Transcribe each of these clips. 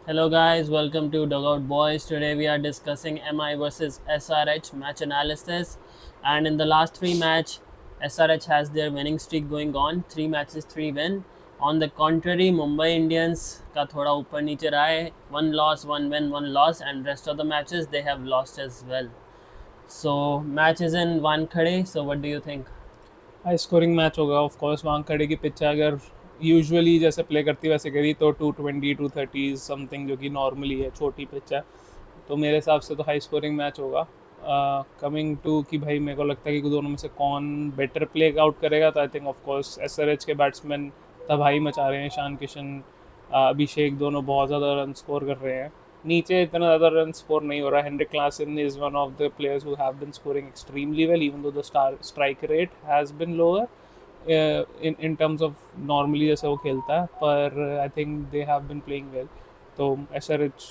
Hello guys, welcome to Dugout Boys. Today we are discussing MI versus SRH match analysis. And in the last three match, SRH has their winning streak going on. 3 matches, 3 win. On the contrary, Mumbai Indians का थोड़ा ऊपर नीचे रहा है. 1 loss, 1 win, 1 loss, and rest of the matches they have lost as well. So match is in Wankhede. So what do you think? High scoring match होगा of course. Wankhede की pitch है, अगर यूजुअली जैसे प्ले करती वैसे करी तो 220 230 something, जो कि नॉर्मली है, छोटी पिच है। तो मेरे हिसाब से तो हाई स्कोरिंग मैच होगा। कमिंग टू कि भाई मेरे को लगता है कि दोनों में से कौन बेटर प्ले आउट करेगा, तो I think of course SRH के बैट्समैन तबाही मचा रहे हैं। ईशान किशन, अभिषेक दोनों बहुत ज़्यादा रन स्कोर कर रहे हैं। नीचे इतना ज़्यादा रन स्कोर नहीं हो रहा। Heinrich Klaasen is one of the players who have been scoring extremely well, even though the strike rate has been lower in terms of normally जैसे वो खेलता है, पर I think they have been playing well. तो SRH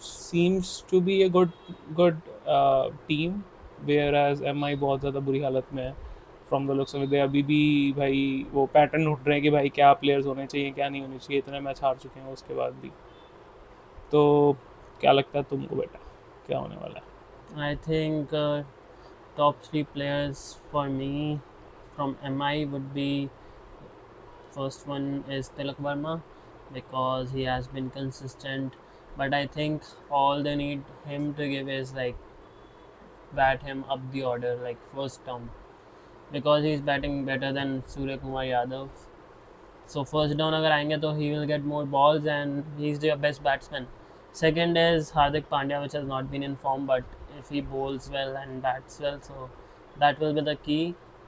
seems to be a good team, whereas MI बहुत ज़्यादा बुरी हालत में है from the looks of it. अभी भी भाई वो पैटर्न उठ रहे हैं कि भाई क्या प्लेयर्स होने चाहिए क्या नहीं होने चाहिए, इतने मैच हार चुके हैं उसके बाद भी। तो क्या लगता है तुमको बेटा, क्या होने वाला है? I think top three players for me from MI would be. First one is Tilak Verma because he has been consistent, but I think all they need him to give is like bat him up the order, like first down, because he's batting better than Surya Kumar Yadav. So first down अगर आएंगे तो he will get more balls and he's their best batsman. Second is Hardik Pandya, which has not been in form, but if he bowls well and bats well, so that will be the key.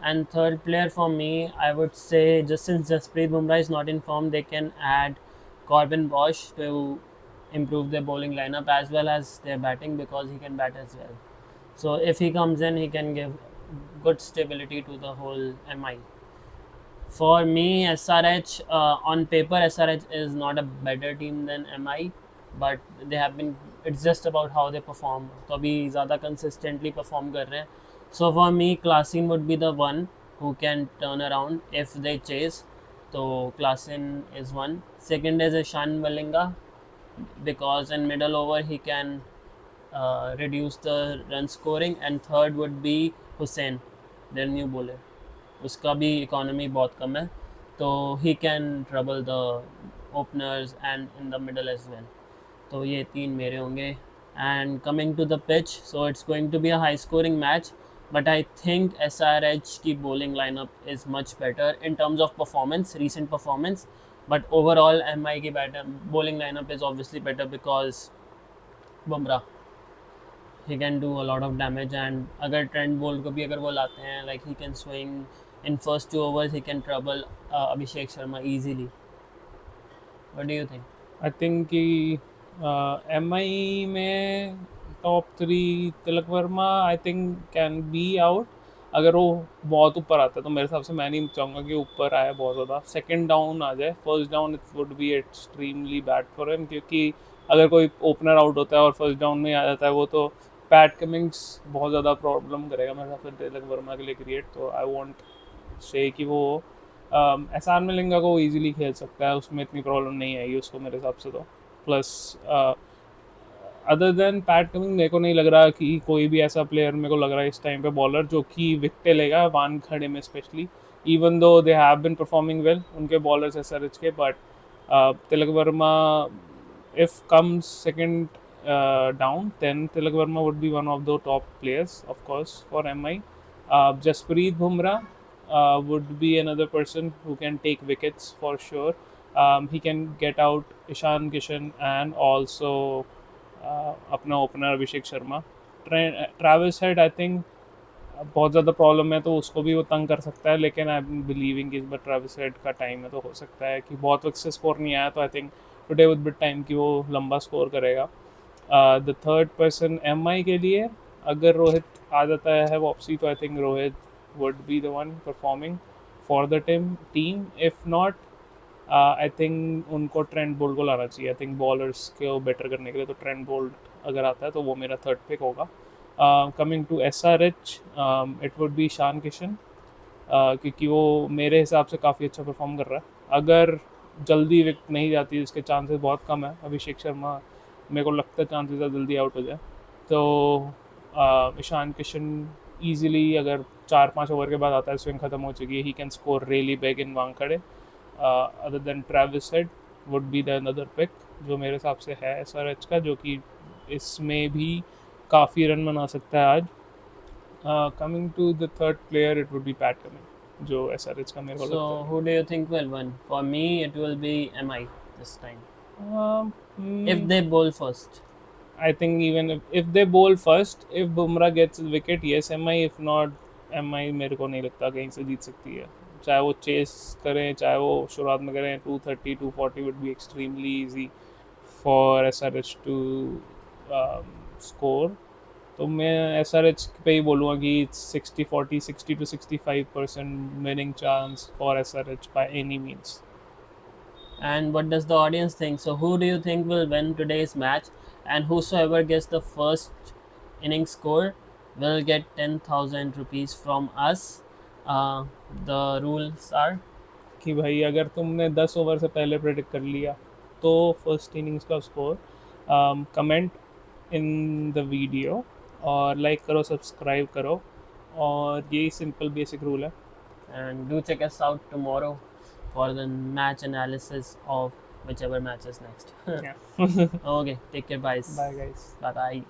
And third player for me, I would say, just since Jasprit Bumrah is not in form, they can add Corbin Bosch to improve their bowling lineup as well as their batting because he can bat as well. So if he comes in, he can give good stability to the whole MI. For me, SRH, on paper, SRH is not a better team than MI, but they have been. It's just about how they perform. तो अभी ज़्यादा consistently perform कर रहे हैं. So for me, Klasin would be the one who can turn around if they chase. So Klasin is one. Second is Ishan Malinga because in middle over he can reduce the run scoring. And third would be Hussain, their new bowler. उसका भी economy बहुत कम है, तो ही can trouble the openers and in the middle as well. तो ये तीन मेरे होंगे. And coming to the pitch, so it's going to be a high scoring match, but I think S R H की bowling lineup is much better in terms of performance, recent performance. But overall M I की better bowling lineup is obviously better because Bumrah, he can do a lot of damage. And अगर Trent Boult को भी अगर वो लाते हैं, like he can swing in first 2 overs, he can trouble Abhishek Sharma easily. What do you think? I think कि M आई में top three Tilak Varma I think can be out. अगर वो बहुत ऊपर आता है तो मेरे हिसाब से मैं नहीं चाहूँगा कि ऊपर आए बहुत ज़्यादा, सेकंड डाउन आ जाए। First down it would be extremely bad for him, क्योंकि अगर कोई ओपनर आउट होता है और फर्स्ट डाउन में आ जाता है वो, तो पैट कमिंग्स बहुत ज़्यादा प्रॉब्लम करेगा मेरे हिसाब से तिलक वर्मा के लिए क्रिएट। तो आई वॉन्ट से कि वो एहसान मलिंगा को इजीली खेल सकता है, उसमें इतनी प्रॉब्लम नहीं आएगी उसको मेरे हिसाब से। तो plus other than PAT coming मेरे को नहीं लग रहा कि कोई भी ऐसा प्लेयर मेरे को लग रहा है इस टाइम पे बॉलर जो कि विकेटें लेगा वानखेड़े में specially, even though they have been performing well उनके बॉलर्स एसआरएच के। But Tilak Varma if comes second down, then Tilak Verma would be one of the top players, of course, for MI. Jasprit Bumrah would be another person who can take wickets for sure. He can get out Ishan Kishan and also अपना opener Abhishek Sharma. Travis head I think बहुत ज़्यादा problem है तो उसको भी वो तंग कर सकता है, लेकिन आई एम बिलीविंग कि इस बार ट्रैविस हेड का टाइम है तो हो सकता है कि बहुत वक्त से स्कोर नहीं आया, तो I think today with bit time कि वो लंबा स्कोर करेगा। द थर्ड पर्सन एम आई के लिए अगर रोहित आ जाता है वापसी, तो I think Rohit would be the one performing for the team. If not I think उनको ट्रेंट बोल्ट को लाना चाहिए। आई थिंक बॉलर्स को बेटर करने के लिए तो ट्रेंट बोल्ट अगर आता है तो वो मेरा थर्ड पिक होगा। Coming to S R H, it would be Ishan Kishan, क्योंकि वो मेरे हिसाब से काफ़ी अच्छा परफॉर्म कर रहा है। अगर जल्दी विकेट नहीं जाती, इसके चांसेस बहुत कम है। अभिषेक शर्मा मेरे को लगता है चांसेस है जल्दी आउट हो जाए। तो ईशान किशन ईजिली अगर 4-5 ओवर के बाद आता है, स्विंग खत्म हो चुकी है, he can score really big in Wankhede. Other than Travis Head would be the another pick जो मेरे हिसाब से है एसआरएच का, जो कि इसमें भी काफ़ी रन बना सकता है आज। Coming to the third player it would be Pat Cummins जो एसआरएच का मेरे को लगता So who do you think will win? For me, it will be MI this time. है। If they bowl first. I think even if they bowl first, if Bumrah gets a wicket, yes MI, if not MI मेरे को नहीं लगता कहीं से जीत सकती है। चाहे वो चेस करें, चाहे वो शुरुआत में करें, 230 240 would be extremely easy for SRH to score। तो मैं SRH पे ही बोलूँगा कि 60-40 60-65% winning chance for SRH by any means। And what does the audience think? So who do you think will win today's match? And whosoever gets the first inning score will get 10,000 rupees from us. The rules are कि भाई अगर तुमने 10 over से पहले predict कर लिया तो first innings का score comment in the video और लाइक करो, सब्सक्राइब करो, और यही सिंपल बेसिक रूल है। and do check us out tomorrow for the match analysis of whichever match is next. Yeah. Okay, take care, guys. Bye guys। Bye bye.